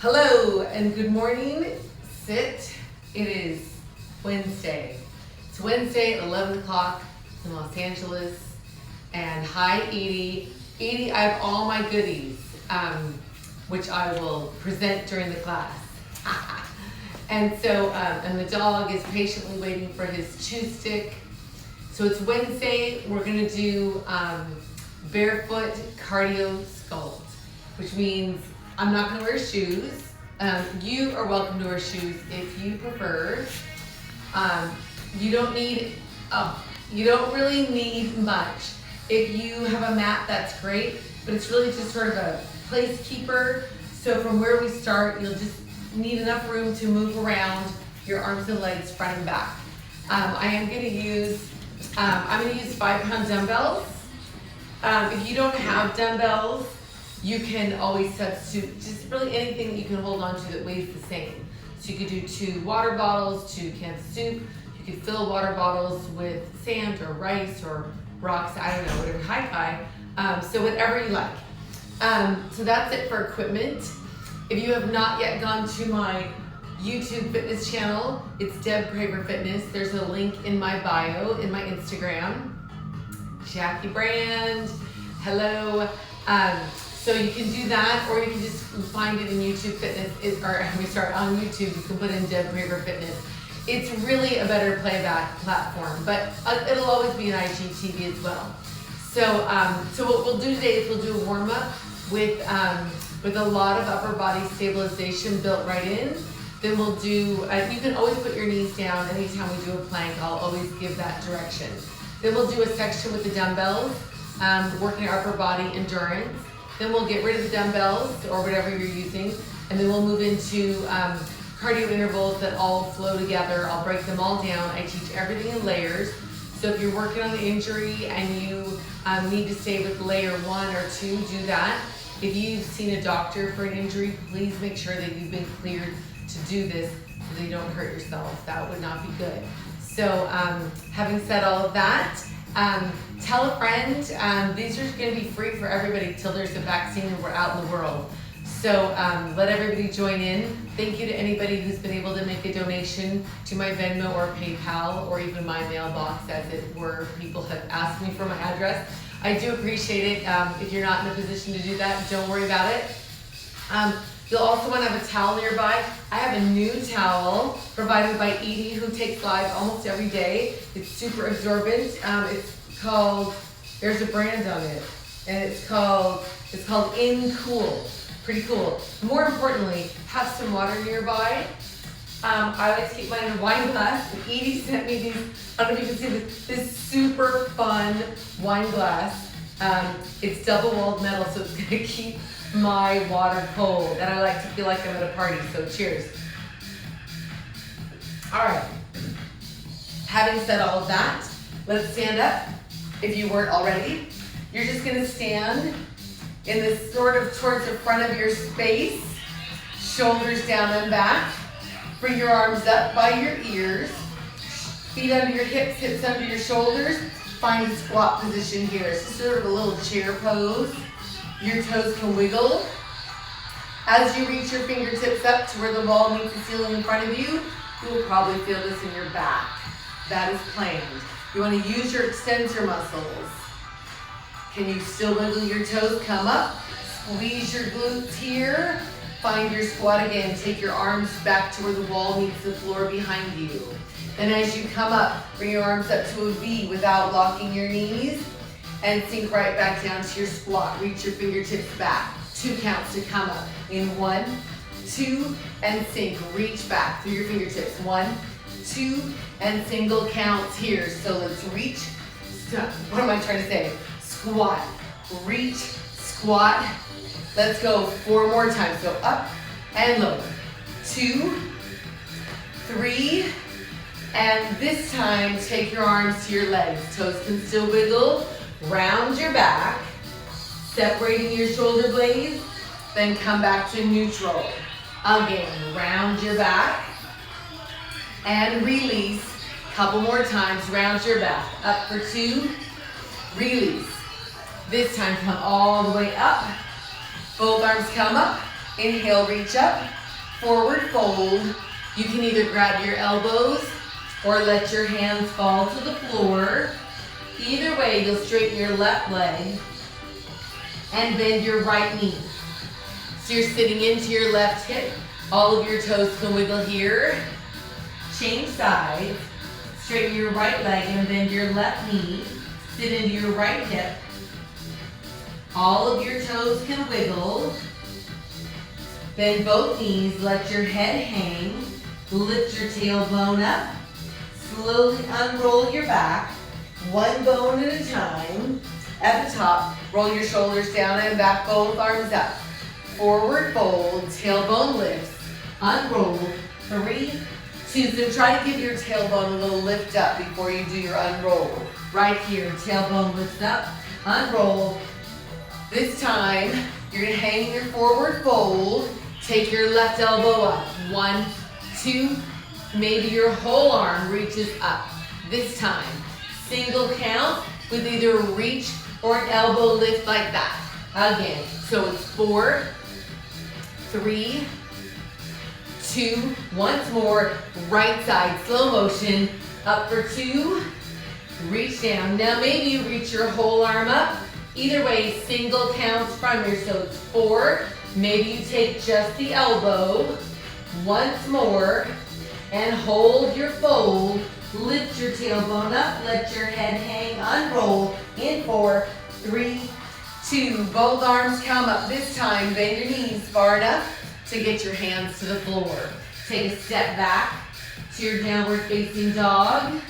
Hello and good morning. Sit. It is Wednesday. It's Wednesday at 11 o'clock in Los Angeles. And hi, Edie. Edie, I have all my goodies, which I will present during the class. And the dog is patiently waiting for his chew stick. So it's Wednesday. We're gonna do barefoot cardio sculpt, which means I'm not gonna wear shoes. You are welcome to wear shoes if you prefer. You don't really need much. If you have a mat, that's great, but it's really just sort of a placekeeper. So from where we start, you'll just need enough room to move around your arms and legs front and back. I'm gonna use 5-pound dumbbells. If you don't have dumbbells, you can always substitute just really anything that you can hold on to that weighs the same. So you could do 2 water bottles, 2 cans of soup. You could fill water bottles with sand or rice or rocks, I don't know, whatever, hi-fi. So whatever you like. So that's it for equipment. If you have not yet gone to my YouTube fitness channel, it's Deb Prager Fitness. There's a link in my bio, in my Instagram. Jackie Brand, hello. So you can do that, or you can just find it in YouTube Fitness, on YouTube, you can put in Deb Prager Fitness. It's really a better playback platform, but it'll always be an IGTV as well. So what we'll do today is we'll do a warm-up with a lot of upper body stabilization built right in. Then we'll do, you can always put your knees down. Anytime we do a plank, I'll always give that direction. Then we'll do a section with the dumbbells, working our upper body endurance. Then we'll get rid of the dumbbells or whatever you're using, and then we'll move into cardio intervals that all flow together. I'll break them all down. I teach everything in layers. So if you're working on an injury and you need to stay with layer 1 or 2, do that. If you've seen a doctor for an injury, please make sure that you've been cleared to do this so that you don't hurt yourself. That would not be good. So having said all of that, tell a friend. These are going to be free for everybody till there's a vaccine and we're out in the world. So let everybody join in. Thank you to anybody who's been able to make a donation to my Venmo or PayPal or even my mailbox, as it were. People have asked me for my address. I do appreciate it. If you're not in a position to do that, don't worry about it. You'll also want to have a towel nearby. I have a new towel provided by Edie, who takes live almost every day. It's super absorbent. It's called, there's a brand on it, and it's called In Cool. Pretty cool. More importantly, have some water nearby. I like to keep mine in a wine glass. And Edie sent me these, I don't know if you can see this super fun wine glass. It's double-walled metal, so it's gonna keep my water cold. And I like to feel like I'm at a party, so cheers. All right. Having said all of that, let's stand up. If you weren't already, you're just gonna stand in this sort of towards the front of your space, shoulders down and back. Bring your arms up by your ears, feet under your hips, hips under your shoulders. Find a squat position here. It's sort of a little chair pose. Your toes can wiggle. As you reach your fingertips up to where the wall meets the ceiling in front of you, you will probably feel this in your back. That is planned. You want to use your extensor muscles. Can you still wiggle your toes? Come up. Squeeze your glutes here. Find your squat again. Take your arms back to where the wall meets the floor behind you. Then as you come up, bring your arms up to a V without locking your knees, and sink right back down to your squat. Reach your fingertips back. 2 counts to come up. In 1, 2, and sink. Reach back through your fingertips. 1, 2, and single counts here. So let's reach. What am I trying to say? Squat, reach, squat. Let's go 4 more times. So up and lower. 2, 3, and this time take your arms to your legs. Toes can still wiggle. Round your back, separating your shoulder blades, then come back to neutral. Again, round your back and release. Couple more times, round your back. Up for 2, release. This time come all the way up. Both arms come up, Inhale, reach up, forward fold. You can either grab your elbows or let your hands fall to the floor. Either way, you'll straighten your left leg and bend your right knee. So you're sitting into your left hip. All of your toes can wiggle here. Change sides. Straighten your right leg and bend your left knee. Sit into your right hip. All of your toes can wiggle. Bend both knees, let your head hang. Lift your tailbone up. Slowly unroll your back, one bone at a time. At the top, roll your shoulders down and back, both arms up. Forward fold, tailbone lifts, unroll, 3, 2. So try to give your tailbone a little lift up before you do your unroll. Right here, tailbone lifts up, unroll. This time, you're gonna hang your forward fold, take your left elbow up, 1, 2, maybe your whole arm reaches up. This time, single count with either a reach or an elbow lift like that. Again, so it's 4, 3, 2, once more, right side, slow motion, up for 2, reach down. Now maybe you reach your whole arm up. Either way, single counts from here, so it's 4, maybe you take just the elbow, once more, and hold your fold, lift your tailbone up, let your head hang, unroll, in 4, 3, 2, both arms come up. This time, bend your knees far enough to get your hands to the floor. Take a step back to your downward facing dog,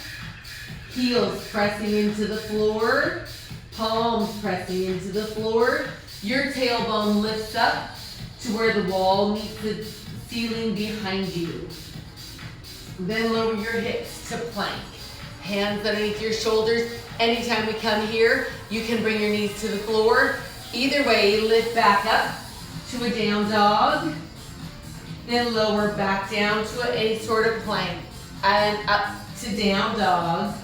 heels pressing into the floor, palms pressing into the floor. Your tailbone lifts up to where the wall meets the ceiling behind you. Then lower your hips to plank. Hands underneath your shoulders. Anytime we come here, you can bring your knees to the floor. Either way, lift back up to a down dog. Then lower back down to any sort of plank. And up to down dog.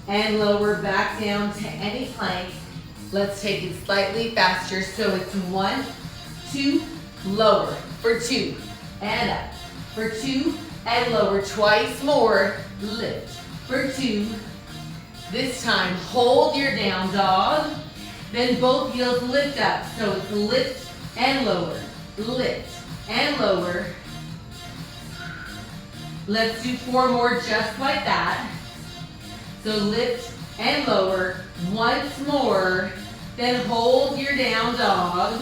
And lower back down to any plank. Let's take it slightly faster. So it's 1, 2, lower for 2, and up for 2, and lower twice more, lift for 2. This time, hold your down dog, then both heels lift up. So it's lift and lower, lift and lower. Let's do 4 more just like that. So lift and lower, once more, then hold your down dog.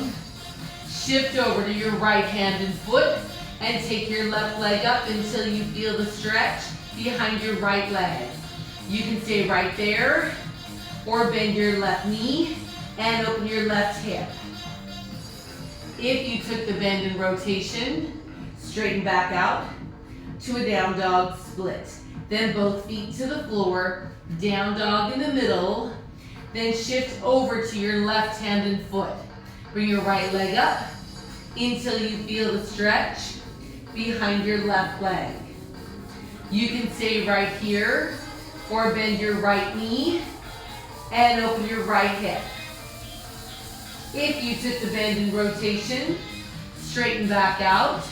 Shift over to your right hand and foot and take your left leg up until you feel the stretch behind your right leg. You can stay right there or bend your left knee and open your left hip. If you took the bend and rotation, straighten back out to a down dog split. Then both feet to the floor, down dog in the middle, then shift over to your left hand and foot. Bring your right leg up until you feel the stretch behind your left leg. You can stay right here or bend your right knee and open your right hip. If you took the bend and rotation, straighten back out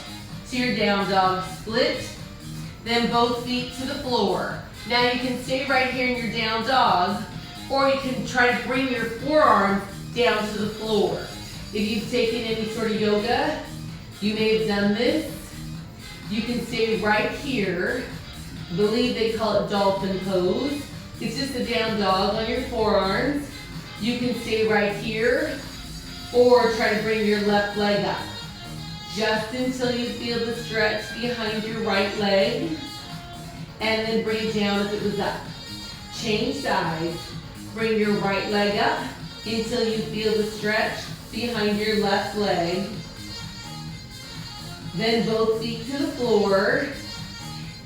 to your down dog split, then both feet to the floor. Now you can stay right here in your down dog, or you can try to bring your forearms down to the floor. If you've taken any sort of yoga, you may have done this. You can stay right here. I believe they call it dolphin pose. It's just a down dog on your forearms. You can stay right here, or try to bring your left leg up. Just until you feel the stretch behind your right leg, and then bring it down if it was up. Change sides. Bring your right leg up until you feel the stretch behind your left leg. Then both feet to the floor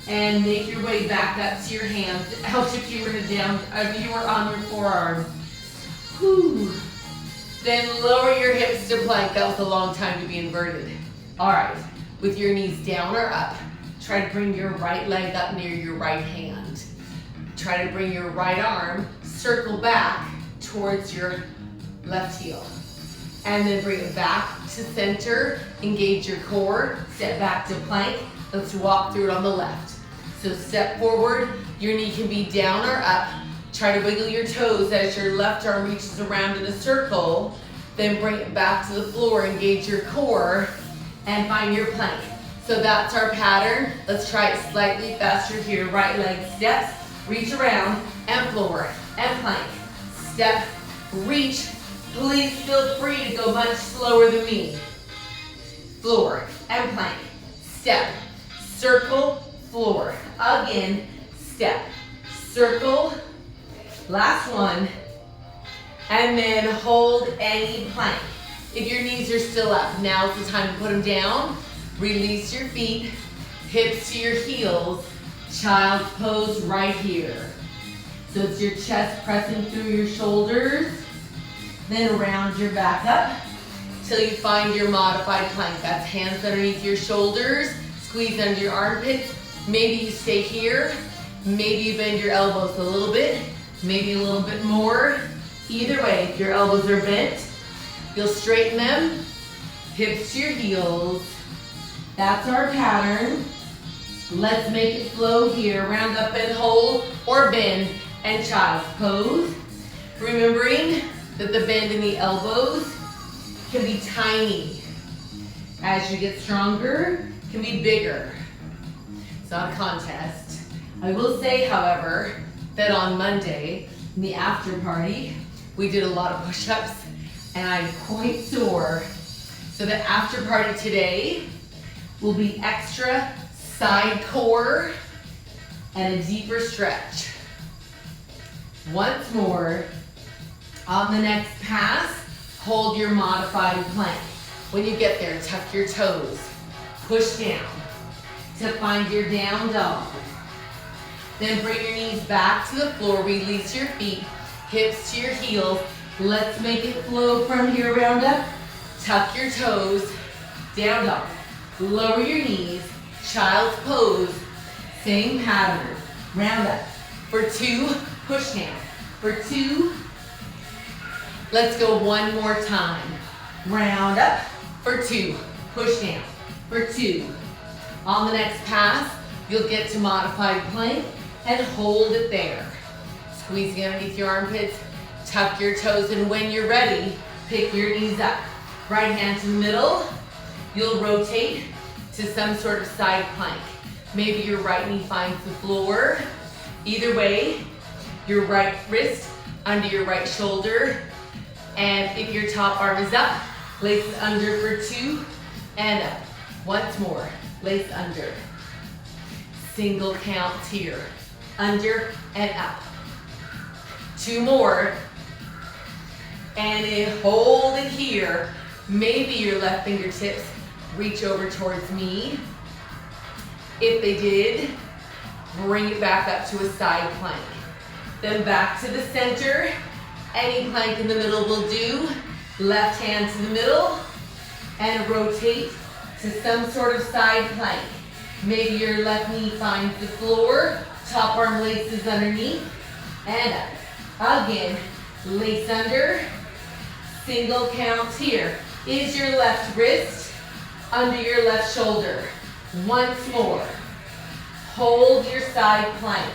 and make your way back up to your hands. It helps if you were on your forearm. Whew. Then lower your hips to plank. That was a long time to be inverted. All right, with your knees down or up, try to bring your right leg up near your right hand. Try to bring your right arm, circle back towards your left heel. And then bring it back to center, engage your core, step back to plank. Let's walk through it on the left. So step forward, your knee can be down or up. Try to wiggle your toes as your left arm reaches around in a circle. Then bring it back to the floor, engage your core, and find your plank. So that's our pattern. Let's try it slightly faster here. Right leg steps, reach around, and floor, and plank. Step, reach. Please feel free to go much slower than me. Floor, and plank. Step, circle, floor. Again, step, circle. Last one. And then hold any plank. If your knees are still up, now's the time to put them down. Release your feet, hips to your heels. Child's pose right here. So it's your chest pressing through your shoulders. Then round your back up till you find your modified plank. That's hands underneath your shoulders, squeeze under your armpits. Maybe you stay here. Maybe you bend your elbows a little bit, maybe a little bit more. Either way, if your elbows are bent, you'll straighten them, hips to your heels. That's our pattern. Let's make it flow here. Round up and hold, or bend and child's pose. Remembering that the bend in the elbows can be tiny. As you get stronger, it can be bigger. It's not a contest. I will say, however, that on Monday, in the after party, we did a lot of push-ups and I'm quite sore. So the after party today will be extra side core and a deeper stretch. Once more, on the next pass, hold your modified plank. When you get there, tuck your toes, push down to find your down dog. Then bring your knees back to the floor, release your feet, hips to your heels. Let's make it flow from here, round up. Tuck your toes, down dog. Lower your knees, child's pose. Same pattern, round up. For 2, push down. For 2, let's go one more time. Round up. For 2, push down. For 2. On the next pass, you'll get to modified plank and hold it there. Squeezing underneath your armpits, tuck your toes, and when you're ready, pick your knees up. Right hand to the middle. You'll rotate to some sort of side plank. Maybe your right knee finds the floor. Either way, your right wrist under your right shoulder. And if your top arm is up, lace under for 2 and up. Once more, lace under. Single counts here. Under and up. 2 more. And then hold it here. Maybe your left fingertips reach over towards me. If they did, bring it back up to a side plank. Then back to the center. Any plank in the middle will do. Left hand to the middle and rotate to some sort of side plank. Maybe your left knee finds the floor, top arm laces underneath, and up. Again, lace under, single counts here. Is your left wrist under your left shoulder? Once more. Hold your side plank.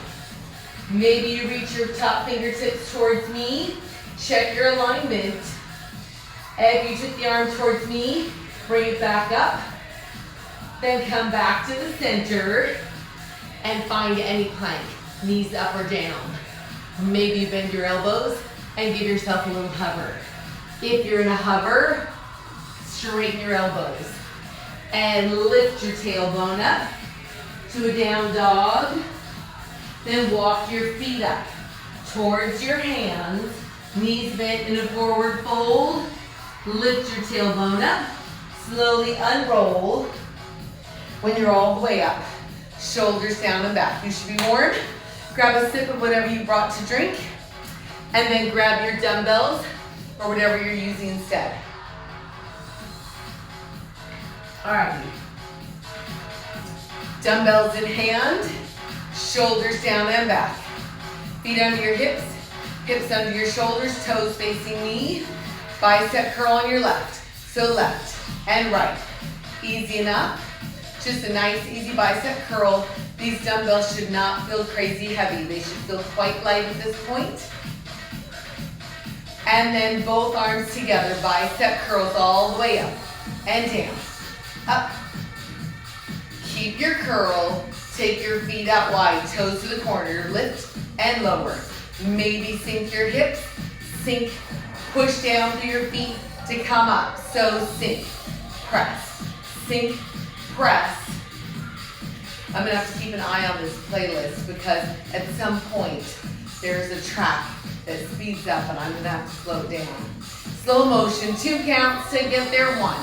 Maybe you reach your top fingertips towards me. Check your alignment. If you took the arm towards me, bring it back up. Then come back to the center and find any plank, knees up or down. Maybe bend your elbows and give yourself a little hover. If you're in a hover, straighten your elbows and lift your tailbone up to a down dog. Then walk your feet up towards your hands, knees bent in a forward fold. Lift your tailbone up, slowly unroll. When you're all the way up, shoulders down and back. You should be warm. Grab a sip of whatever you brought to drink, and then grab your dumbbells or whatever you're using instead. All right. Dumbbells in hand, shoulders down and back. Feet under your hips, hips under your shoulders, toes facing me. Bicep curl on your left. So left, and right. Easy enough. Just a nice, easy bicep curl. These dumbbells should not feel crazy heavy. They should feel quite light at this point. And then both arms together, bicep curls all the way up and down. Up. Keep your curl. Take your feet out wide, toes to the corner. Lift and lower. Maybe sink your hips. Sink, push down through your feet to come up. So sink, press, sink, press. I'm gonna have to keep an eye on this playlist because at some point there's a track that speeds up and I'm gonna have to slow it down. Slow motion, 2 counts to get there. 1,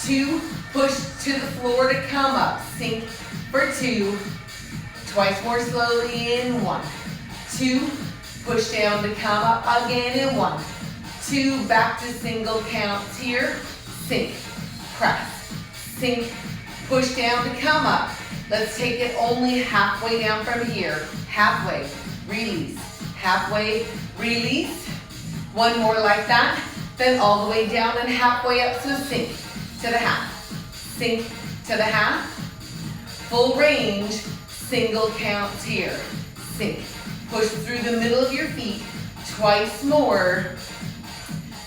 2, push to the floor to come up. Sink for 2, twice more slowly in 1, 2, push down to come up again in 1, 2, back to single counts here. Sink, press, sink, push down to come up. Let's take it only halfway down from here. Halfway, release, halfway, release. 1 more like that. Then all the way down and halfway up, so sink to the half. Sink to the half. Full range, single counts here. Sink, push through the middle of your feet. Twice more.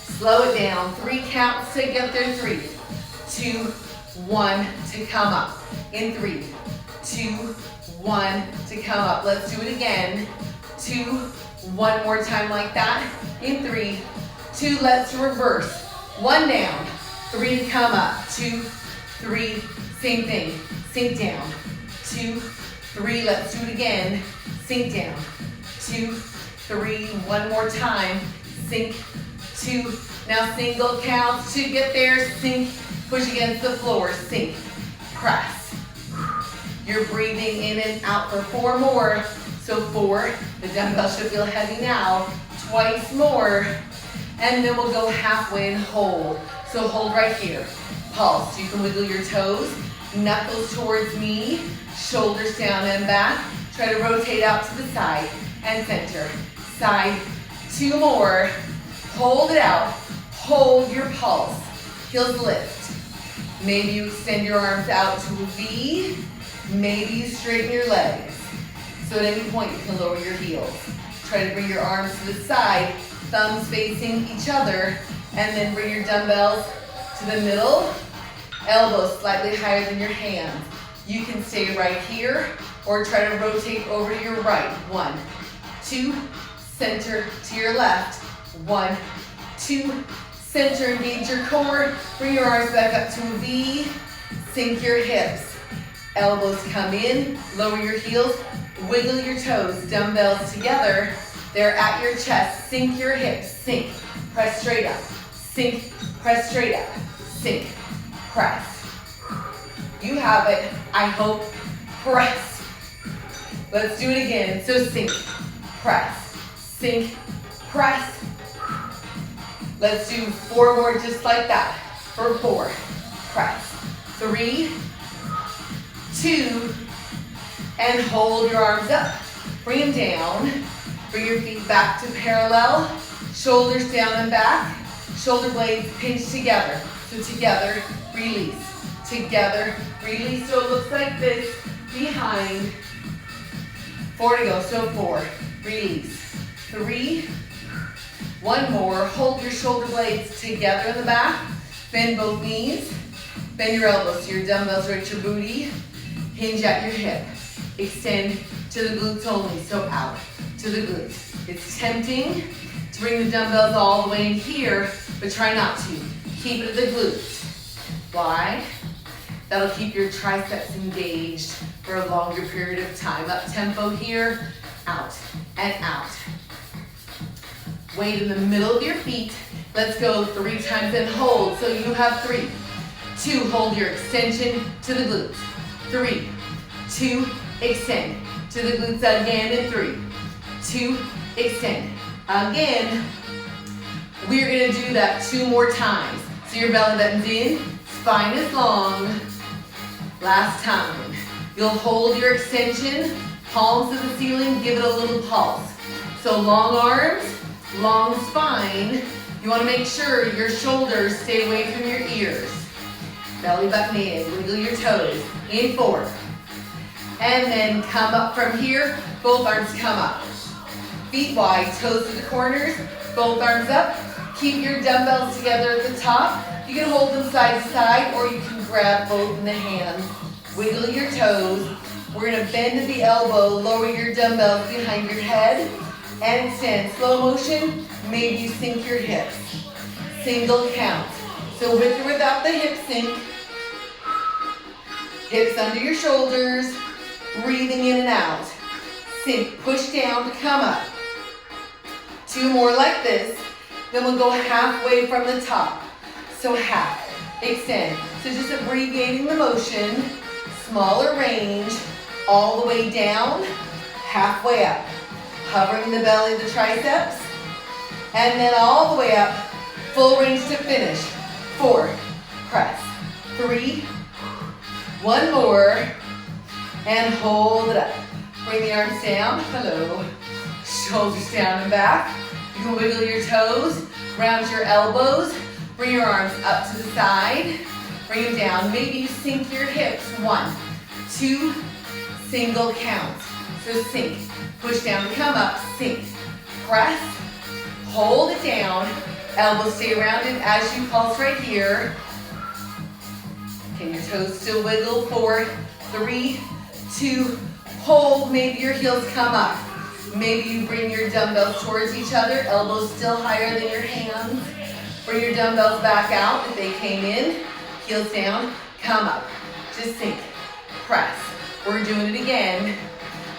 Slow it down, 3 counts to get there. 3, 2, 1 to come up. In 3, 2, 1 to come up. Let's do it again. 2, 1 more time like that. In 3, 2, let's reverse. 1 down, 3 to come up. 2, 3, same thing. Sink down. 2, 3, let's do it again. Sink down. 2, 3, 1 more time. Sink, 2, now single counts to get there. Sink, push against the floor. Sink, press. You're breathing in and out for 4 more. So 4, the dumbbell should feel heavy now. Twice more. And then we'll go halfway and hold. So hold right here. Pulse. You can wiggle your toes. Knuckles towards me. Shoulders down and back. Try to rotate out to the side and center. Side. 2 more. Hold it out. Hold your pulse. Heels lift. Maybe you extend your arms out to a V. Maybe you straighten your legs. So at any point you can lower your heels. Try to bring your arms to the side, thumbs facing each other, and then bring your dumbbells to the middle, elbows slightly higher than your hands. You can stay right here or try to rotate over to your right. 1, 2, center to your left. 1, 2, center, engage your core. Bring your arms back up to a V. Sink your hips. Elbows come in, lower your heels, wiggle your toes, dumbbells together. They're at your chest. Sink your hips, sink, press straight up. Sink, press straight up. Sink, press. You have it, I hope. Press. Let's do it again. So sink, press, sink, press. Let's do 4 more just like that. For 4, press. 3, 2, and hold your arms up. Bring them down. Bring your feet back to parallel. Shoulders down and back. Shoulder blades pinch together. So together, release. Together, release. So it looks like this. Behind. 4 to go. So 4, release. 3, 1 more. Hold your shoulder blades together in the back. Bend both knees. Bend your elbows so your dumbbells are at your booty. Hinge at your hip. Extend to the glutes only, so out to the glutes. It's tempting to bring the dumbbells all the way in here, but try not to. Keep it at the glutes. Why? That'll keep your triceps engaged for a longer period of time. Up tempo here, out and out. Weight in the middle of your feet. Let's go 3 times and hold. So you have 3, 2, hold your extension to the glutes. 3, 2, extend to the glutes again, and 3, 2, extend. Again, we're gonna do that 2 more times. So your belly button's in, spine is long. Last time. You'll hold your extension, palms to the ceiling, give it a little pulse. So long arms, long spine. You wanna make sure your shoulders stay away from your ears. Belly button in, wiggle your toes. In 4. And then come up from here, both arms come up. Feet wide, toes to the corners, both arms up. Keep your dumbbells together at the top. You can hold them side to side, or you can grab both in the hands. Wiggle your toes. We're gonna bend at the elbow, lower your dumbbells behind your head, and extend. Slow motion, maybe you sink your hips. Single count. So with or without the hip sink, hips under your shoulders, breathing in and out. Sink, push down to come up. 2 more like this. Then we'll go halfway from the top. So half, extend. So just abbreviating the motion, smaller range, all the way down, halfway up. Hovering the belly of the triceps, and then all the way up, full range to finish. 4, press. 3, 1 more, and hold it up. Bring the arms down, hello. Shoulders down and back. You can wiggle your toes, round your elbows, bring your arms up to the side, bring them down. Maybe you sink your hips. 1, 2, single count. So sink, push down, come up, sink, press, hold it down, elbows stay rounded as you pulse right here. Can your toes still wiggle? 4, 3, 2, hold. Maybe your heels come up. Maybe you bring your dumbbells towards each other, elbows still higher than your hands. Bring your dumbbells back out if they came in, heels down, come up. Just sink, press. We're doing it again.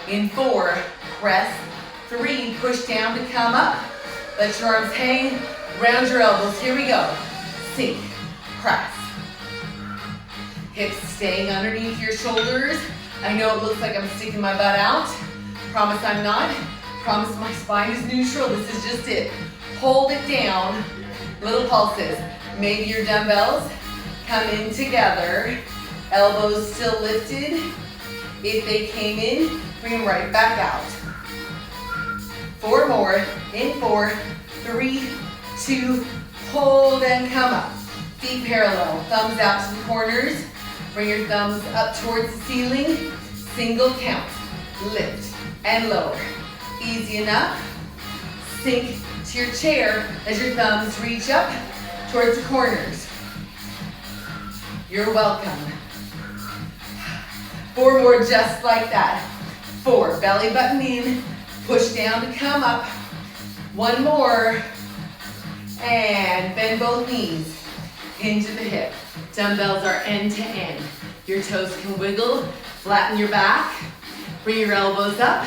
In 4, press. 3, push down to come up. Let your arms hang, round your elbows. Here we go. Sink, press. Hips staying underneath your shoulders. I know it looks like I'm sticking my butt out. Promise I'm not. Promise my spine is neutral. This is just it. Hold it down. Little pulses. Maybe your dumbbells come in together. Elbows still lifted. If they came in, bring them right back out. 4 more. In 4, 3, 2, hold and come up. Feet parallel. Thumbs out to the corners. Bring your thumbs up towards the ceiling. Single count. Lift and lower. Easy enough. Sink to your chair as your thumbs reach up towards the corners. You're welcome. 4 more just like that. 4, belly button in, push down to come up. 1 more, and bend both knees. Hinge at the hip. Dumbbells are end to end. Your toes can wiggle, flatten your back. Bring your elbows up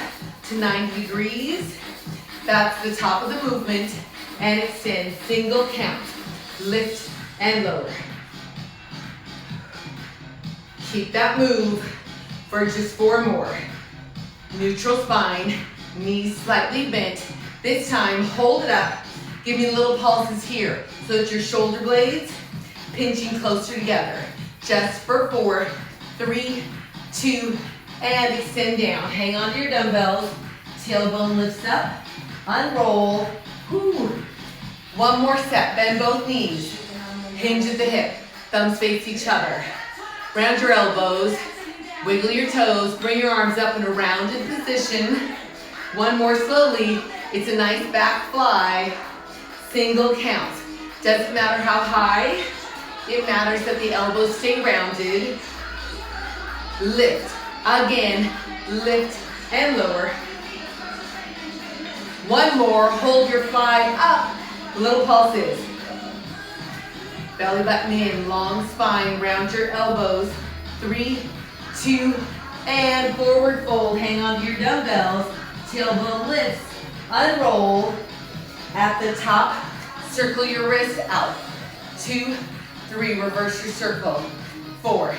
to 90 degrees. That's the top of the movement, and extend, single count. Lift and lower. Keep that move for just 4 more. Neutral spine, knees slightly bent. This time, hold it up. Give me little pulses here so that your shoulder blades pinching closer together. Just for 4, 3, 2, and extend down. Hang on to your dumbbells. Tailbone lifts up. Unroll. Woo. 1 more set. Bend both knees. Hinge at the hip. Thumbs face each other. Round your elbows. Wiggle your toes. Bring your arms up in a rounded position. 1 more slowly. It's a nice back fly. Single count. Doesn't matter how high. It matters that the elbows stay rounded. Lift. Again. Lift and lower. 1 more. Hold your fly up. Little pulses. Belly button in. Long spine. Round your elbows. 3, 2, and forward fold. Hang on to your dumbbells. Tailbone lifts. Unroll. At the top, circle your wrist out. 2, 3, reverse your circle. 4,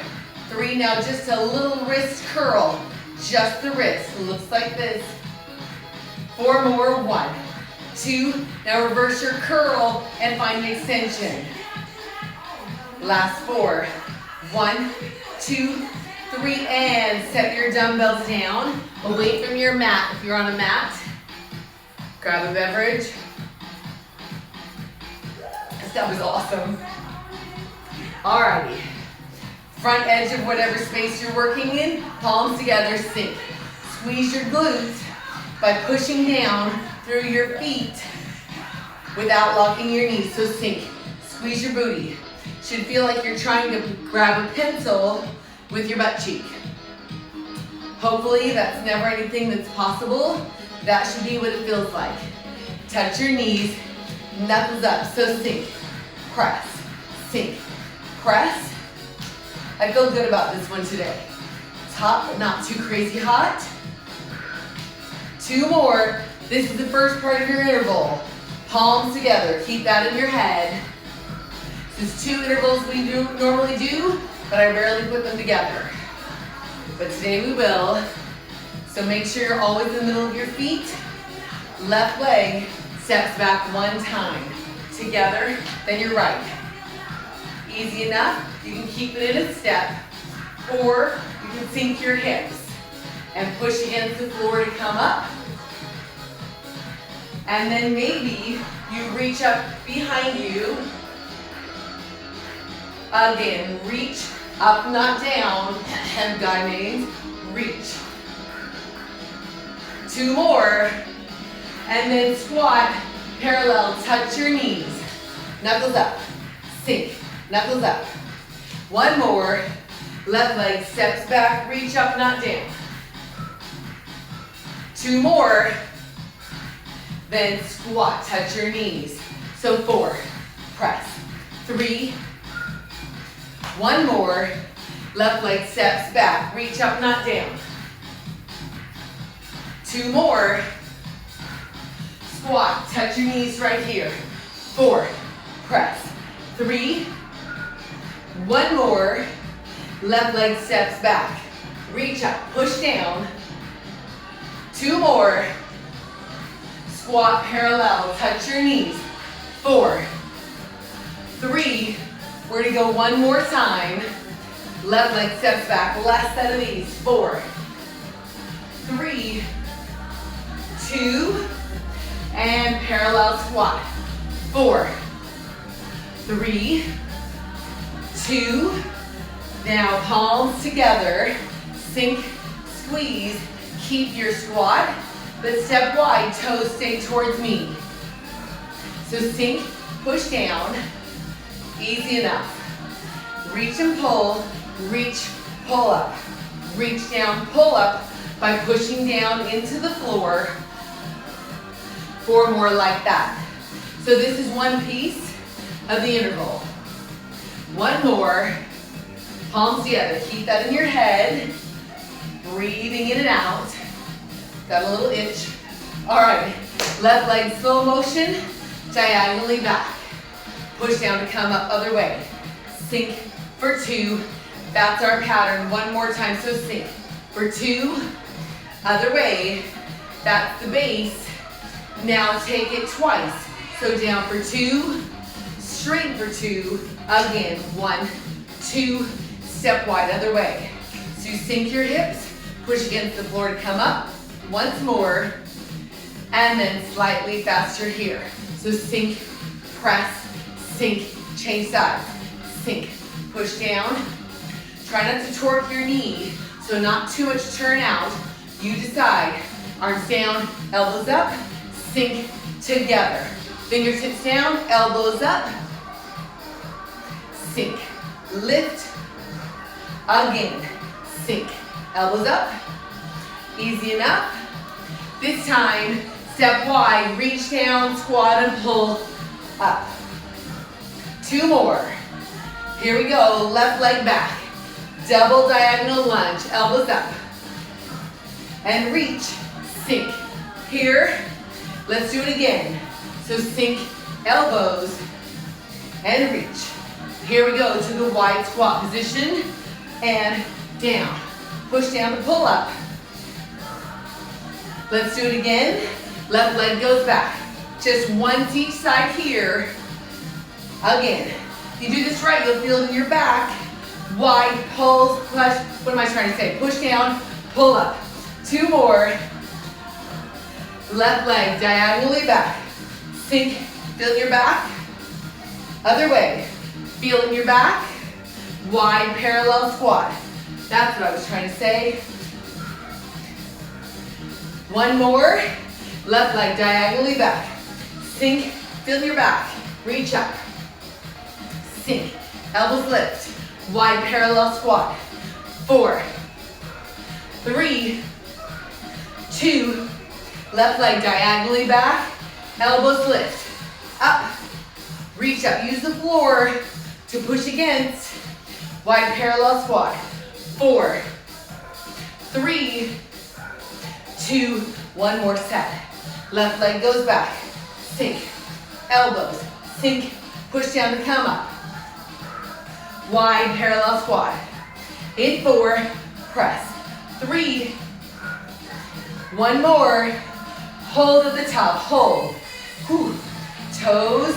3, now just a little wrist curl. Just the wrist, looks like this. 4 more, 1, 2, now reverse your curl and find an extension. Last 4, 1, 2, 3, and set your dumbbells down. Away from your mat. If you're on a mat, grab a beverage. That was awesome. Alrighty. front edge of whatever space you're working in, palms together, sink. Squeeze your glutes by pushing down through your feet without locking your knees, so sink. Squeeze your booty. Should feel like you're trying to grab a pencil with your butt cheek. Hopefully that's never anything that's possible. That should be what it feels like. Touch your knees, knuckles up, so sink, press, sink, press. I feel good about this one today. It's hot, but not too crazy hot. 2 more. This is the first part of your interval. Palms together, keep that in your head. This is 2 intervals we normally do, but I rarely put them together. But today we will. So make sure you're always in the middle of your feet. Left leg steps back 1 time. Together, then your right. Easy enough. You can keep it in a step, or you can sink your hips and push against the floor to come up. And then maybe you reach up behind you. Again, reach up, not down, and guy names, reach. 2 more, and then squat, parallel, touch your knees. Knuckles up, sink, knuckles up. 1 more, left leg steps back, reach up, not down. 2 more, then squat, touch your knees. So 4, press, 3, 1 more, left leg steps back, reach up, not down. 2 more, squat, touch your knees right here. 4, press, 3, 1 more, left leg steps back, reach up, push down. 2 more, squat, parallel, touch your knees. 4, 3, we're gonna go 1 more time. Left leg steps back, last set of these. 4, 3, 2, and parallel squat. 4, 3, 2, now palms together, sink, squeeze, keep your squat, but step wide, toes stay towards me. So sink, push down, easy enough. Reach and pull, reach, pull up. Reach down, pull up by pushing down into the floor. 4 more like that. So this is 1 piece of the interval. 1 more, palms together, keep that in your head. Breathing in and out. Got a little itch. All right, left leg slow motion, diagonally back. Push down to come up other way. Sink for 2. That's our pattern. 1 more time, so sink for 2. Other way. That's the base. Now take it twice. So down for 2, straight for 2. Again, 1, 2, step wide, other way. So you sink your hips, push against the floor to come up. Once more, and then slightly faster here. So sink, press, sink, change sides. Sink, push down. Try not to torque your knee, so not too much turn out. You decide. Arms down, elbows up, sink together. Fingertips down, elbows up, sink, lift, again, sink, elbows up, easy enough. This time, step wide, reach down, squat and pull up. 2 more. Here we go, left leg back. Double diagonal lunge, elbows up. And reach, sink. Here, let's do it again. So sink, elbows, and reach. Here we go to the wide squat position, and down. Push down to pull up. Let's do it again. Left leg goes back. Just 1 to each side here. Again. If you do this right, you'll feel it in your back. Wide, pulls, push. What am I trying to say? Push down, pull up. 2 more. Left leg diagonally back. Sink, feel your back. Other way. Feel in your back. Wide parallel squat. That's what I was trying to say. One more. Left leg diagonally back. Sink, feel your back. Reach up. Sink, elbows lift. Wide parallel squat. 4, 3, 2, left leg diagonally back. Elbows lift. Up. Reach up. Use the floor to push against. Wide parallel squat. 4, 3, 2, one more set. Left leg goes back. Sink. Elbows. Sink. Push down to come up. Wide parallel squat. In 4, press. 3, one more. Hold at the top. Hold. Whew. Toes.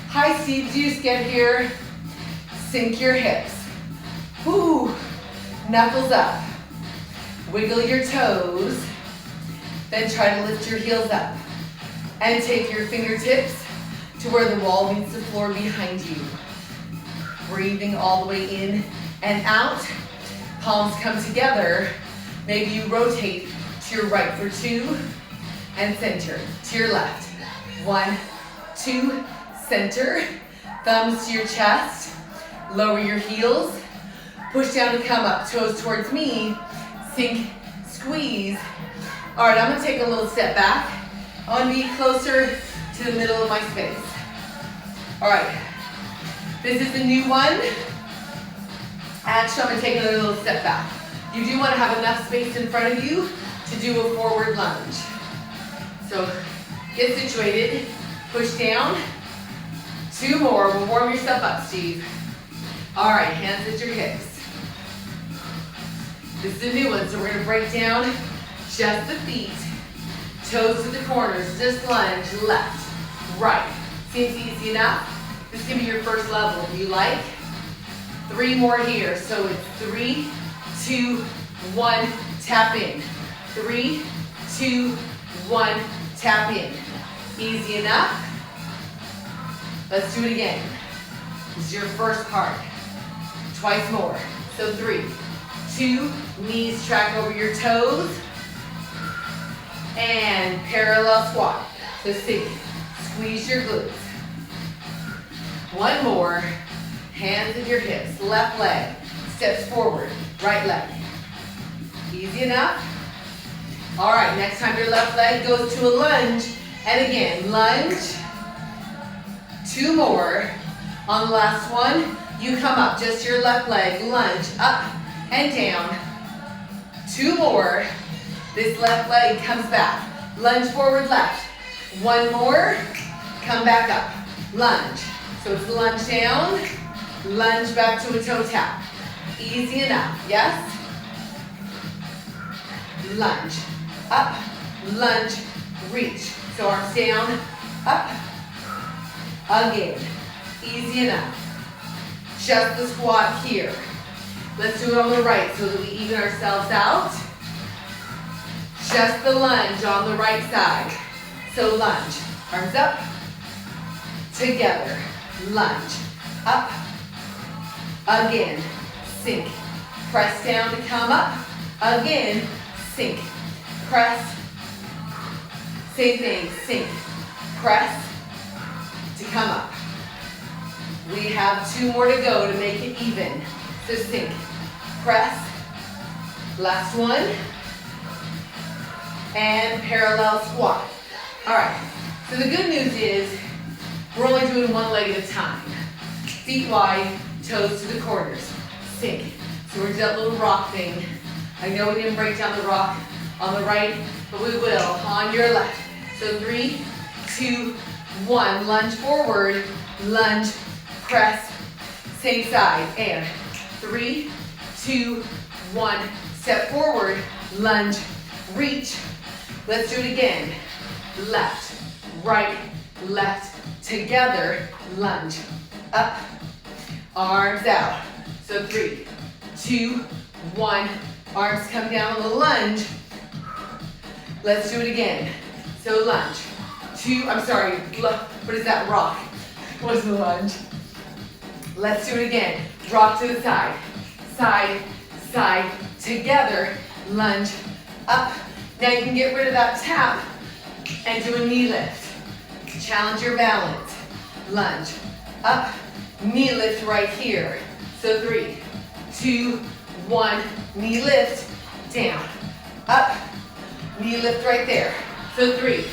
High seat juice, get here. Sink your hips. Whew. Knuckles up. Wiggle your toes. Then try to lift your heels up. And take your fingertips to where the wall meets the floor behind you. Breathing all the way in and out. Palms come together. Maybe you rotate to your right for 2 and center. To your left. 1, 2, center. Thumbs to your chest. Lower your heels. Push down to come up. Toes towards me. Sink, squeeze. All right, I'm gonna take a little step back. I wanna be closer to the middle of my space. All right, this is the new one. Actually, I'm gonna take another little step back. You do wanna have enough space in front of you to do a forward lunge. So get situated, push down. 2 more, we'll warm yourself up, Steve. All right, hands at your hips. This is a new one, so we're gonna break down just the feet, toes to the corners, just lunge, left, right. Seems easy enough. This can be your first level if you like. 3 more here, so it's 3, 2, 1, tap in. 3, 2, 1, tap in. Easy enough. Let's do it again. This is your first part. Twice more. So 3, 2, knees track over your toes. And parallel squat. So sink, squeeze your glutes. 1 more. Hands at your hips. Left leg steps forward. Right leg. Easy enough? All right, next time your left leg goes to a lunge. And again, lunge. 2 more. On the last one, you come up. Just your left leg. Lunge up and down. 2 more. This left leg comes back. Lunge forward left. 1 more. Come back up. Lunge. So it's lunge down. Lunge back to a toe tap. Easy enough, yes? Lunge. Up. Lunge. Reach. So arms down. Up. Again. Easy enough. Just the squat here. Let's do it on the right so that we even ourselves out. Just the lunge on the right side. So lunge, arms up, together, lunge, up, again, sink, press down to come up, again, sink, press, same thing, sink, press, to come up. We have 2 more to go to make it even. So sink, press, last one, and parallel squat. All right, so the good news is we're only doing 1 leg at a time. Feet wide, toes to the corners, sink. So we're doing that little rock thing. I know we didn't break down the rock on the right, but we will on your left. So 3, 2, 1, lunge forward, lunge, press, same side, and 3, 2, 1, step forward, lunge, reach. Let's do it again. Left, right, left, together, lunge, up, arms out. So 3, 2, 1, arms come down on the lunge. Let's do it again. So lunge, 2, what is that, rock? What's the lunge? Let's do it again. rock to the side, side, side, together, lunge, up. Now you can get rid of that tap and do a knee lift. Challenge your balance. Lunge, up, knee lift right here. So 3, 2, 1, knee lift, down, up, knee lift right there. So 3,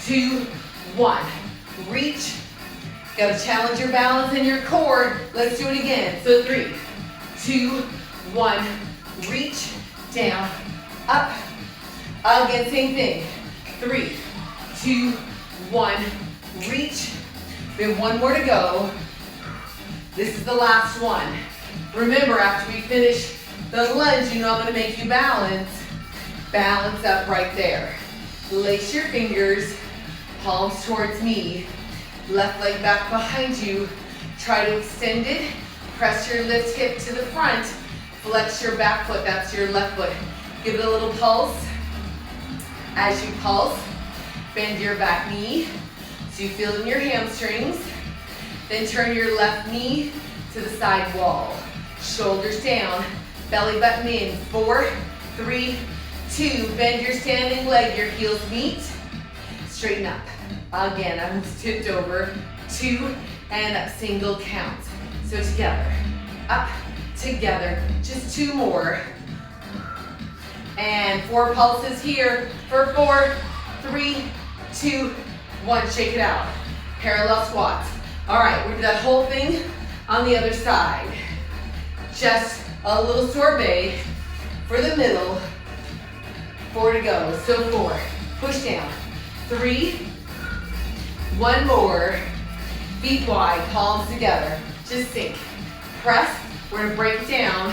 2, 1, reach. Gotta challenge your balance and your core. Let's do it again. So 3, 2, 1, reach, down, up. Again, same thing. 3, 2, 1, reach. We have one more to go. This is the last one. Remember, after we finish the lunge, you know I'm gonna make you balance. Balance up right there. Lace your fingers, palms towards me. Left leg back behind you. Try to extend it. Press your left hip to the front. Flex your back foot, that's your left foot. Give it a little pulse. As you pulse, bend your back knee so you feel it in your hamstrings. Then turn your left knee to the side wall. Shoulders down, belly button in. 4, 3, 2. Bend your standing leg, your heels meet. Straighten up. Again, I'm tipped over. 2 and up, single count. So together, up, together. Just 2 more. And 4 pulses here for 4, 3, 2, 1. Shake it out. Parallel squats. All right, we do that whole thing on the other side. Just a little sorbet for the middle. 4 to go. So 4. Push down. 3. 1 more. Feet wide, palms together. Just sink. Press. We're gonna break down,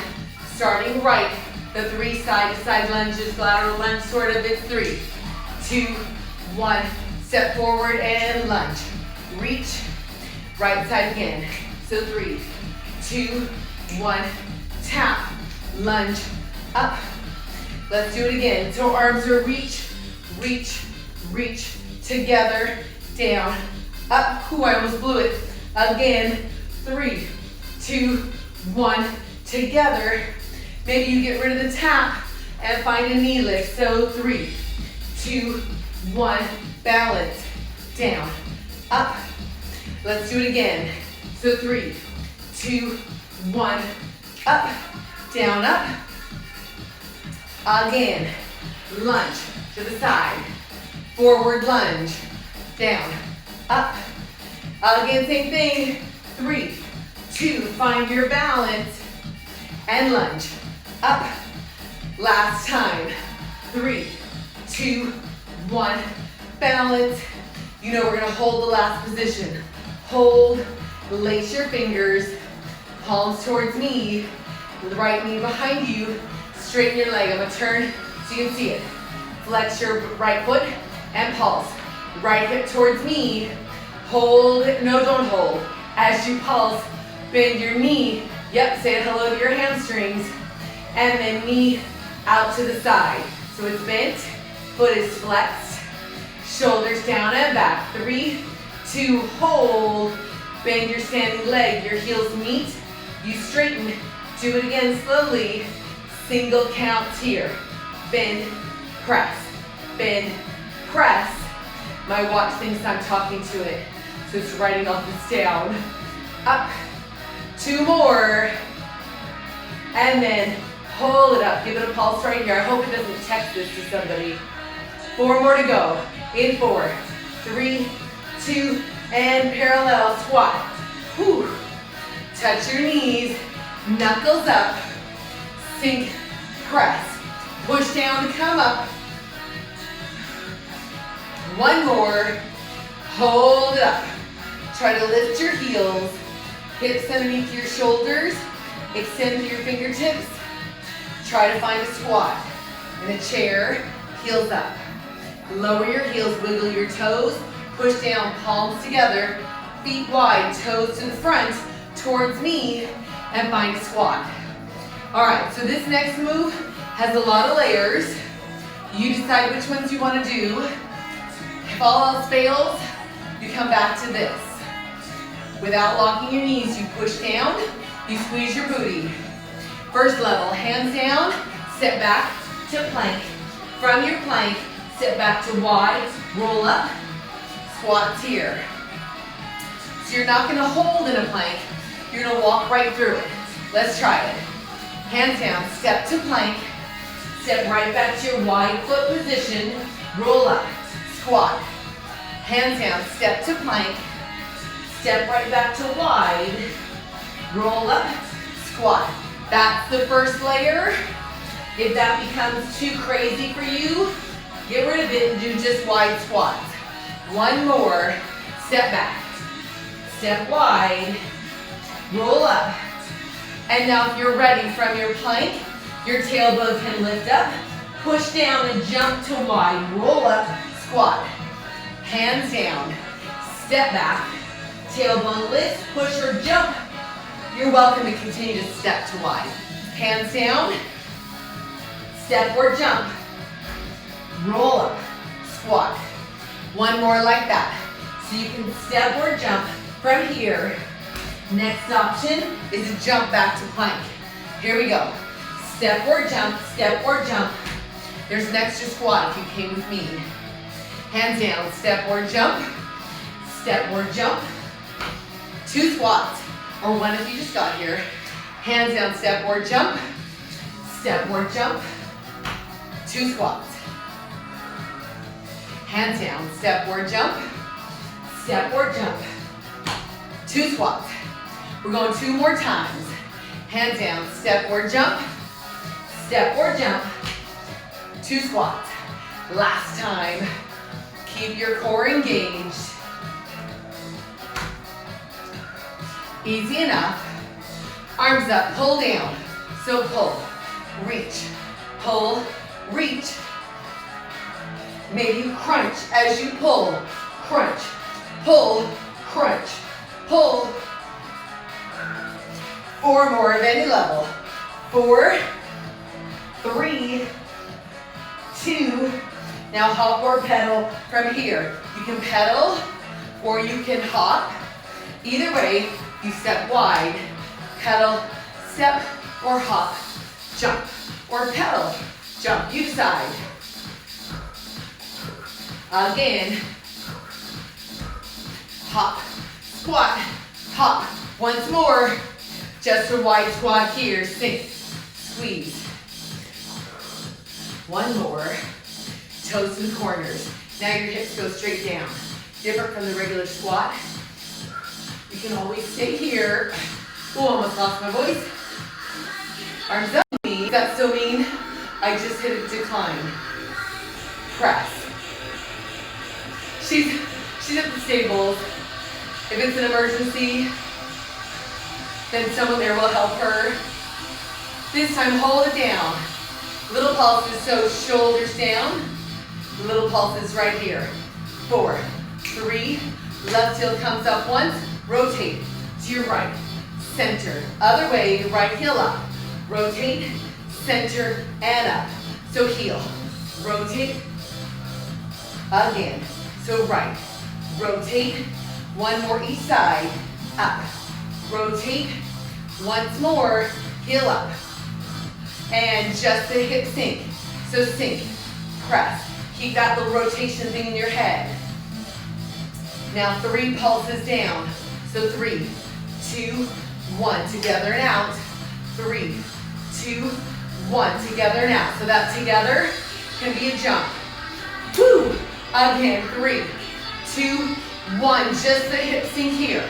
starting right. The 3 side-to-side lunges, lateral lunge sort of. It's 3, 2, 1. Step forward and lunge. Reach. Right side again. So 3, 2, 1. Tap. Lunge. Up. Let's do it again. So arms are reach, reach, reach. Together. Down. Up. Ooh, I almost blew it. Again. 3, 2, 1. Together. Maybe you get rid of the tap and find a knee lift. So 3, 2, 1. Balance. Down. Up. Let's do it again. So 3, 2, 1. Up. Down, up. Again. Lunge to the side. Forward lunge. Down. Up. Again, same thing. 3, 2. Find your balance. And lunge. Up. Last time. 3, 2, 1. Balance. You know we're gonna hold the last position. Hold, lace your fingers, palms towards me, the right knee behind you, straighten your leg. I'm gonna turn so you can see it. Flex your right foot and pulse. Right hip towards me, hold, no don't hold. As you pulse, bend your knee. Yep, say hello to your hamstrings. And then knee out to the side. So it's bent, foot is flexed, shoulders down and back. 3, 2, hold. Bend your standing leg, your heels meet. You straighten, do it again slowly. Single counts here. Bend, press, bend, press. My watch thinks I'm talking to it, so it's writing all this down. Up, 2 more. And then hold it up, give it a pulse right here. I hope it doesn't text this to somebody. 4 more to go. In 4, 3, 2, and parallel squat. Whew. Touch your knees, knuckles up, sink, press. Push down to come up. 1 more. Hold it up. Try to lift your heels, hips underneath your shoulders, extend through your fingertips. Try to find a squat. In a chair, heels up. Lower your heels, wiggle your toes, push down, palms together, feet wide, toes to the front, towards me, and find a squat. All right, so this next move has a lot of layers. You decide which ones you want to do. If all else fails, you come back to this. Without locking your knees, you push down, you squeeze your booty. First level, hands down, step back to plank. From your plank, step back to wide, roll up, squats here. So you're not gonna hold in a plank, you're gonna walk right through it. Let's try it. Hands down, step to plank, step right back to your wide foot position, roll up, squat. Hands down, step to plank, step right back to wide, roll up, squat. That's the first layer. If that becomes too crazy for you, get rid of it and do just wide squats. One more, step back, step wide, roll up. And now if you're ready from your plank, your tailbone can lift up, push down and jump to wide, roll up, squat. Hands down, step back, tailbone lifts, push or jump. You're welcome to continue to step to wide. Hands down, step or jump, roll up, squat. One more like that. So you can step or jump from here. Next option is to jump back to plank. Here we go. Step or jump, step or jump. There's an extra squat if you came with me. Hands down, step or jump, step or jump. Two squats, or one if you just got here. Hands down, step or jump, two squats. Hands down, step or jump, two squats. We're going two more times. Hands down, step or jump, two squats. Last time. Keep your core engaged. Easy enough. Arms up, pull down. So pull, reach. Maybe you crunch as you pull. Crunch, pull, crunch, pull. Four more of any level. 4, 3, 2. Now hop or pedal from here. You can pedal or you can hop. Either way, you step wide, pedal, step or hop, jump or pedal, jump, you decide. Again, hop, squat, hop. Once more, just a wide squat here, sink, squeeze. One more, toes to the corners. Now your hips go straight down. Different from the regular squat. You can always stay here. Oh, almost lost my voice. Arms up. Does that still mean I just hit a decline? Press. She's at the stables. If it's an emergency, then someone there will help her. This time, hold it down. Little pulses, so shoulders down. Little pulses right here. 4, 3, left heel comes up once, rotate to your right, center. Other way, right heel up. Rotate, center, and up. So heel, rotate, again. So right, rotate, one more each side, up. Rotate, once more, heel up. And just the hip sink. So sink, press. Keep that little rotation thing in your head. Now 3 pulses down. So 3, 2, 1, together and out. 3, 2, 1, together and out. So that together can be a jump. Woo! Again, 3, 2, 1, just the hip sink here.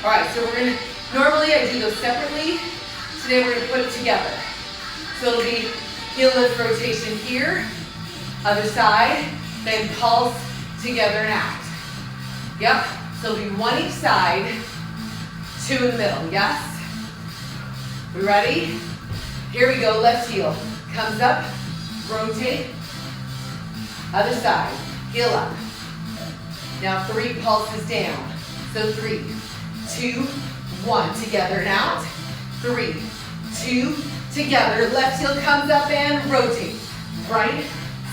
All right, so we're gonna, normally I do those separately. Today we're gonna put it together. So it'll be heel lift rotation here, other side, then pulse together and out. Yep, so it'll be 1 each side, 2 in the middle, yes? We ready? Here we go, left heel. Comes up, rotate, other side, heel up. Now 3 pulses down. So 3, 2, 1, together and out. 3, 2, together. Left heel comes up and rotate. Right,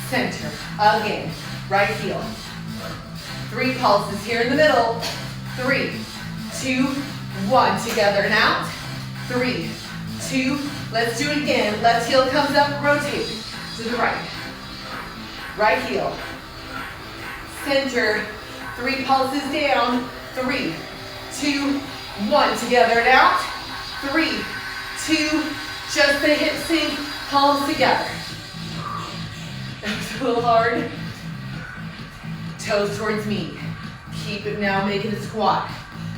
center. Again, right heel. 3 pulses here in the middle. 3, 2, 1, together and out. 3, 2, let's do it again. Left heel comes up, rotate to the right. Right heel. Center, 3 pulses down. 3, 2, 1, together and out. 3, 2, just the hip sink, palms together. That was a little hard. Toes towards me. Keep it now, make it a squat.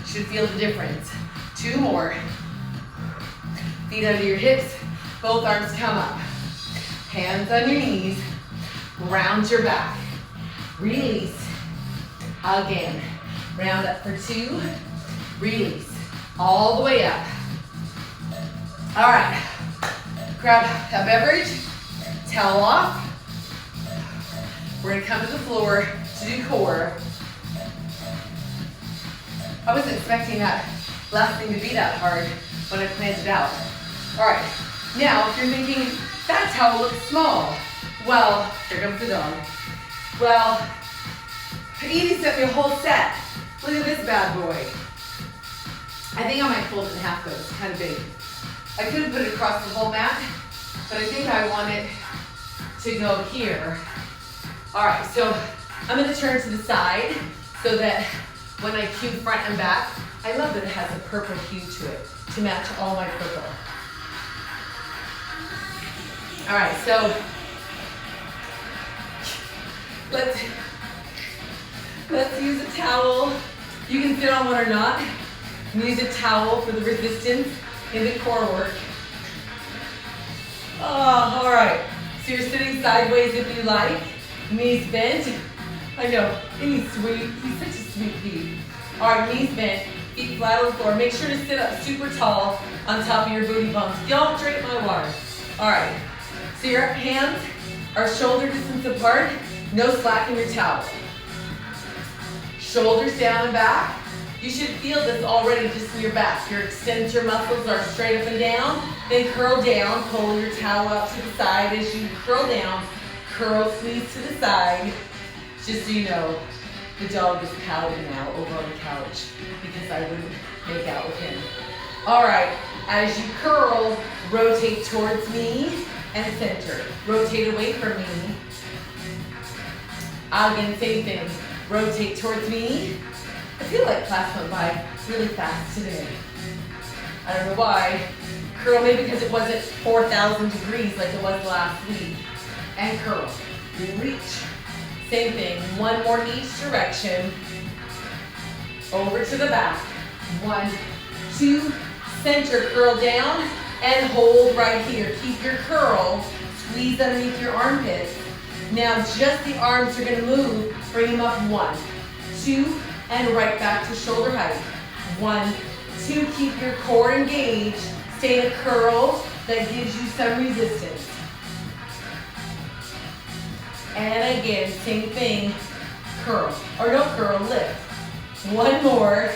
Should feel the difference. 2 more. Feet under your hips, both arms come up. Hands on your knees, round your back. Release. Again, round up for 2, release. All the way up. All right, grab a beverage, towel off. We're gonna come to the floor to do core. I wasn't expecting that last thing to be that hard when I planned it out. All right, now if you're thinking, that towel looks small. Well, here comes the dog. Well, Edie sent me a whole set. Look at this bad boy. I think I might fold it in half though, it's kind of big. I could have put it across the whole mat, but I think I want it to go here. All right, so I'm gonna turn to the side so that when I cue front and back, I love that it has a purple hue to it to match all my purple. All right, so let's use a towel. You can sit on one or not. And use a towel for the resistance in the core work. Oh, all right. So you're sitting sideways if you like, knees bent. I know, and he's sweet. He's such a sweet pea. All right, knees bent, feet flat on the floor. Make sure to sit up super tall on top of your booty bumps. Don't drape my water. All right, so your hands are shoulder distance apart. No slack in your towel. Shoulders down and back. You should feel this already just in your back. Your extensor muscles are straight up and down. Then curl down, pull your towel out to the side as you curl down. Curl, squeeze to the side. Just so you know, the dog is pouting now over on the couch because I wouldn't make out with him. All right, as you curl, rotate towards me and center. Rotate away from me. Again, same thing. Rotate towards me. I feel like class went by really fast today. I don't know why. Curl maybe because it wasn't 4,000 degrees like it was last week. And curl. Reach. Same thing. 1 more each direction. Over to the back. 1, 2, center, curl down, and hold right here. Keep your curl. Squeeze underneath your armpits. Now just the arms are gonna move. Bring them up. 1, 2, and right back to shoulder height. 1, 2, keep your core engaged. Stay in a curl that gives you some resistance. And again, same thing, curl, or no curl, lift. 1 more.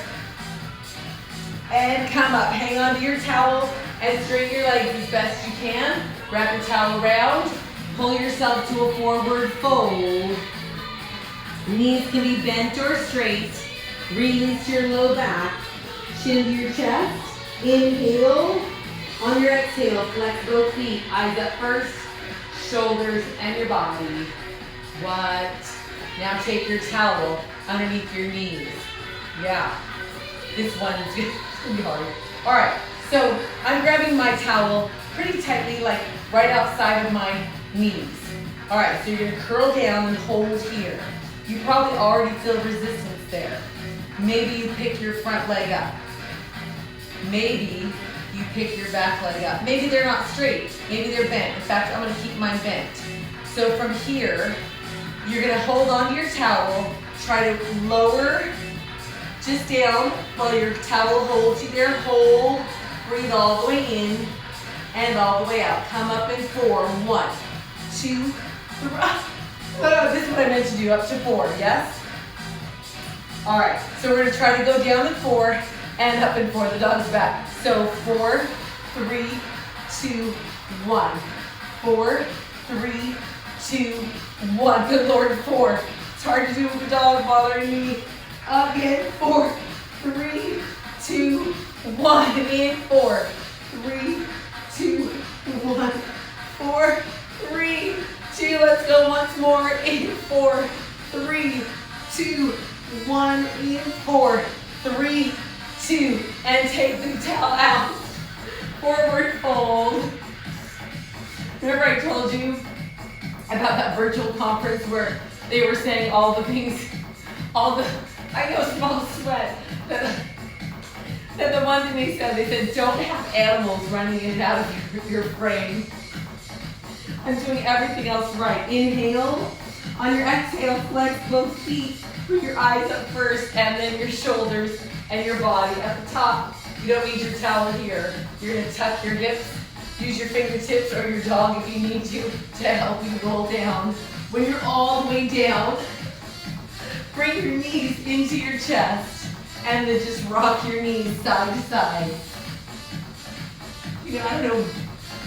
And come up, hang on to your towel and straighten your legs as best you can. Wrap your towel around, pull yourself to a forward fold. Knees can be bent or straight. Release your low back. Chin to your chest. Inhale. On your exhale, flex both feet. Eyes up first. Shoulders and your body. What? Now take your towel underneath your knees. Yeah. This one is going to be hard. All right. So I'm grabbing my towel pretty tightly, like right outside of my knees. All right. So you're going to curl down and hold here. You probably already feel resistance there. Maybe you pick your front leg up. Maybe you pick your back leg up. Maybe they're not straight. Maybe they're bent. In fact, I'm going to keep mine bent. So from here, you're going to hold onto your towel. Try to lower just down while your towel holds you there. Hold. Breathe all the way in and all the way out. Come up in 4. 1, 2, 3. This is what I meant to do, up to 4, yes? All right, so we're gonna try to go down in 4 and up in 4, the dog's back. So 4, 3, 2, 1. 4, 3, 2, 1. Good Lord, 4. It's hard to do with the dog bothering me. Again, 4, 3, 2, 1. In 4, 3, 2, 1. 4, 3, 2. Let's go once more. In 4, 3, 2, 1. In 4, 3, 2. And take the towel out. Forward fold. Remember I told you about that virtual conference where they were saying all the things, I know, small sweat, that the one thing they said don't have animals running in and out of your frame. I'm doing everything else right. Inhale. On your exhale, flex both feet. Put your eyes up first and then your shoulders and your body at the top. You don't need your towel here. You're gonna tuck your hips. Use your fingertips or your dog if you need to help you roll down. When you're all the way down, bring your knees into your chest and then just rock your knees side to side. You know, I don't know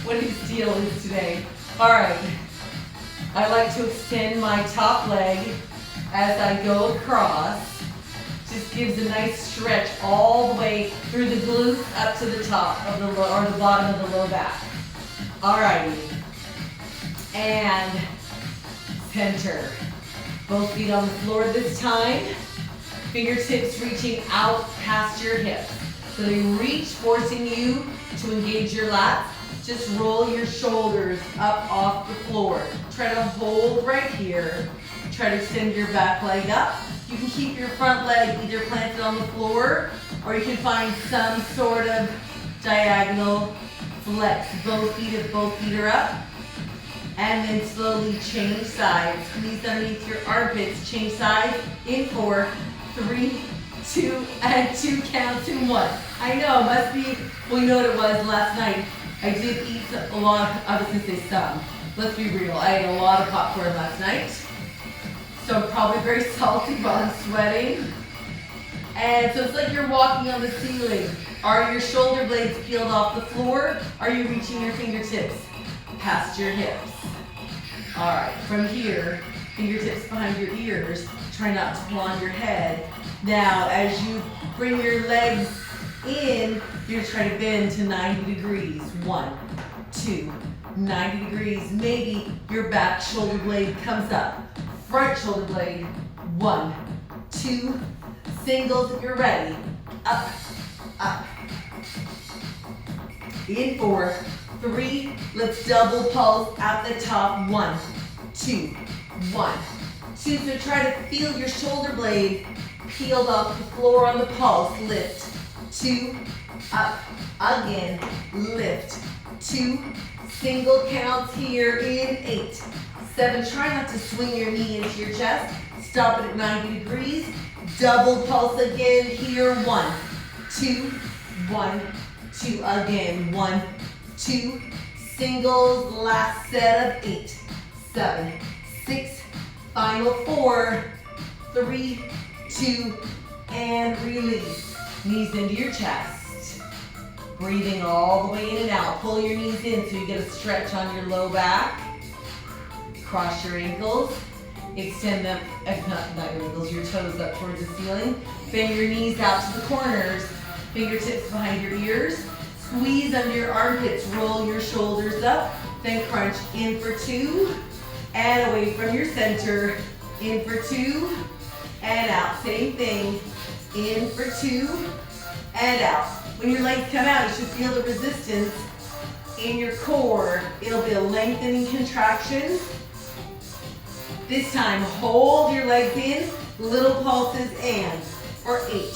what his deal is today. All right, I like to extend my top leg as I go across. Just gives a nice stretch all the way through the glutes up to the top of the or the bottom of the low back. All righty, and center. Both feet on the floor this time. Fingertips reaching out past your hips. So they reach, forcing you to engage your lats. Just roll your shoulders up off the floor. Try to hold right here. Try to extend your back leg up. You can keep your front leg either planted on the floor or you can find some sort of diagonal flex. Both feet if both feet are up. And then slowly change sides. Squeeze underneath your armpits. Change sides in 4, 3, 2, and 2 counts in 1. I know, must be, well, you know what it was last night. I did eat a lot, I was going to say some. Let's be real, I ate a lot of popcorn last night. So I'm probably very salty while I'm sweating. And so it's like you're walking on the ceiling. Are your shoulder blades peeled off the floor? Are you reaching your fingertips past your hips? All right, from here, fingertips behind your ears. Try not to pull on your head. Now, as you bring your legs in, you're going to try to bend to 90 degrees. 1, 2, 90 degrees. Maybe your back shoulder blade comes up. Front shoulder blade. 1, 2, singles if you're ready. Up, up. In 4, 3, let's double pulse at the top. 1, 2, 1, 2. So try to feel your shoulder blade peeled off the floor on the pulse. Lift. 2, up, again, lift. 2, single counts here in 8, 7. Try not to swing your knee into your chest. Stop it at 90 degrees. Double pulse again here. 1, 2, 1, 2. Again, 1, 2. Singles, last set of 8, 7, 6. Final 4, 3, 2, and release. Knees into your chest. Breathing all the way in and out. Pull your knees in so you get a stretch on your low back. Cross your ankles. Extend them, not your ankles, your toes up towards the ceiling. Bend your knees out to the corners. Fingertips behind your ears. Squeeze under your armpits. Roll your shoulders up. Then crunch in for 2. And away from your center. In for 2. And out. Same thing. In for 2. And out. When your legs come out, you should feel the resistance in your core. It'll be a lengthening contraction. This time, hold your legs in, little pulses, and for 8,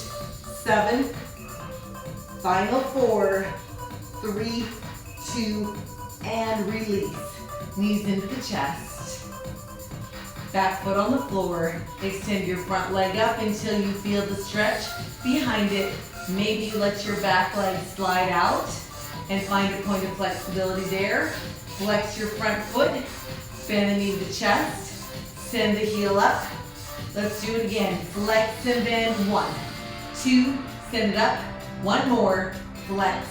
7, final 4, 3, 2, and release. Knees into the chest. Back foot on the floor. Extend your front leg up until you feel the stretch behind it. Maybe you let your back leg slide out and find a point of flexibility there. Flex your front foot, bend the knee to the chest, send the heel up. Let's do it again. Flex and bend. 1, 2, send it up. 1 more, flex.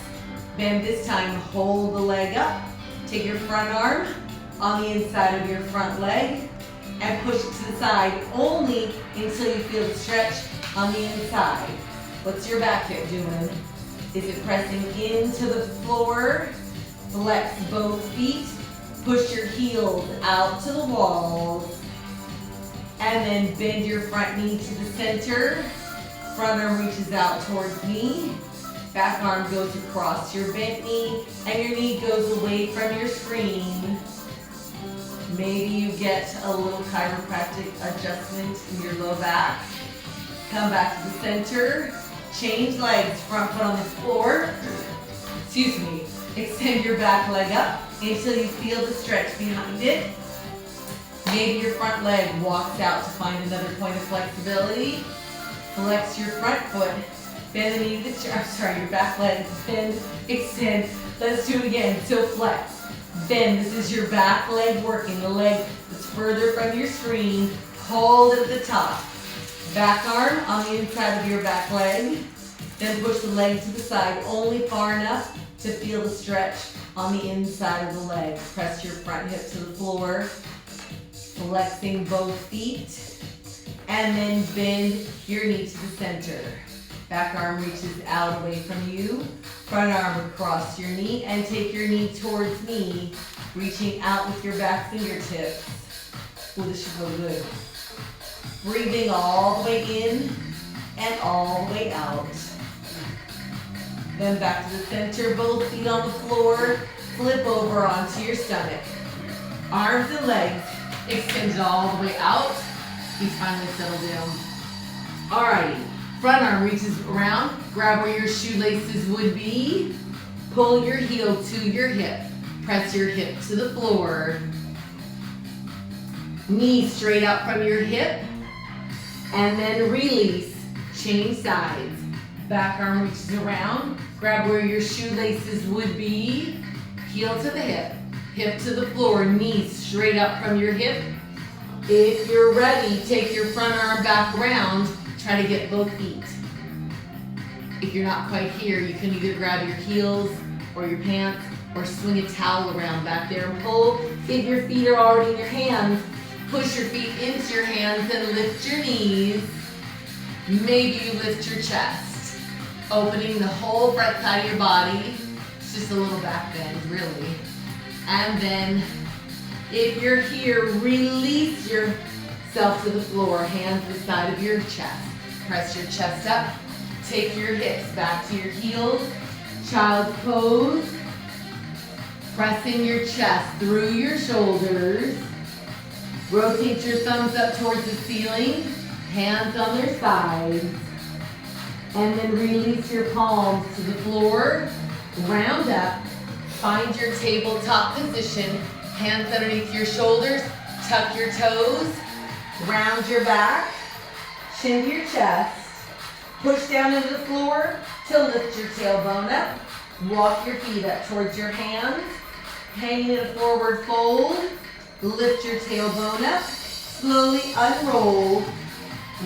Bend this time, hold the leg up. Take your front arm on the inside of your front leg and push it to the side only until you feel the stretch on the inside. What's your back hip doing? Is it pressing into the floor? Flex both feet. Push your heels out to the walls. And then bend your front knee to the center. Front arm reaches out towards knee. Back arm goes across your bent knee. And your knee goes away from your screen. Maybe you get a little chiropractic adjustment in your low back. Come back to the center. Change legs, front foot on the floor. Excuse me. Extend your back leg up until you feel the stretch behind it. Maybe your front leg walks out to find another point of flexibility. Flex your front foot. Bend the knee to the chair. I'm sorry, your back leg. Bend, extend. Let's do it again. So flex. Bend. This is your back leg working. The leg that's further from your screen. Hold it at the top. Back arm on the inside of your back leg. Then push the leg to the side only far enough to feel the stretch on the inside of the leg. Press your front hip to the floor. Flexing both feet. And then bend your knee to the center. Back arm reaches out away from you. Front arm across your knee and take your knee towards me. Reaching out with your back fingertips. Oh, this should go good. Breathing all the way in and all the way out. Then back to the center, both feet on the floor. Flip over onto your stomach. Arms and legs extended all the way out. Please finally settle down. Alrighty, front arm reaches around. Grab where your shoelaces would be. Pull your heel to your hip. Press your hip to the floor. Knee straight out from your hip. And then release, change sides. Back arm reaches around. Grab where your shoelaces would be. Heel to the hip. Hip to the floor. Knee straight up from your hip. If you're ready, take your front arm back around. Try to get both feet. If you're not quite here, you can either grab your heels or your pants or swing a towel around back there and pull. If your feet are already in your hands, push your feet into your hands and lift your knees. Maybe you lift your chest, opening the whole front side of your body. It's just a little back bend, really. And then, if you're here, release yourself to the floor, hands to the side of your chest. Press your chest up. Take your hips back to your heels. Child's pose. Pressing your chest through your shoulders. Rotate your thumbs up towards the ceiling, hands on their sides. And then release your palms to the floor, round up, find your tabletop position, hands underneath your shoulders, tuck your toes, round your back, chin to your chest, push down into the floor to lift your tailbone up, walk your feet up towards your hands, hang in a forward fold. Lift your tailbone up, slowly unroll,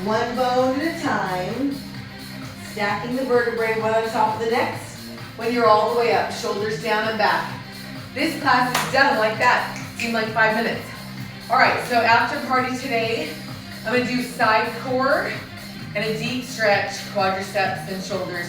one bone at a time, stacking the vertebrae one on top of the next. When you're all the way up, shoulders down and back. This class is done like that. Seemed like 5 minutes. All right, so after party today, I'm gonna do side core and a deep stretch, quadriceps and shoulders.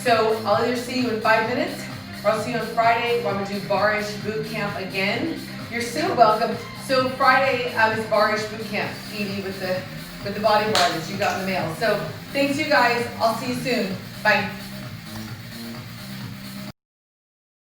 So I'll either see you in 5 minutes or I'll see you on Friday where I'm gonna do bar-ish boot camp again. You're so welcome. So Friday is bar-ish boot camp, Edie, with the body bar that you got in the mail. So thanks you guys. I'll see you soon. Bye.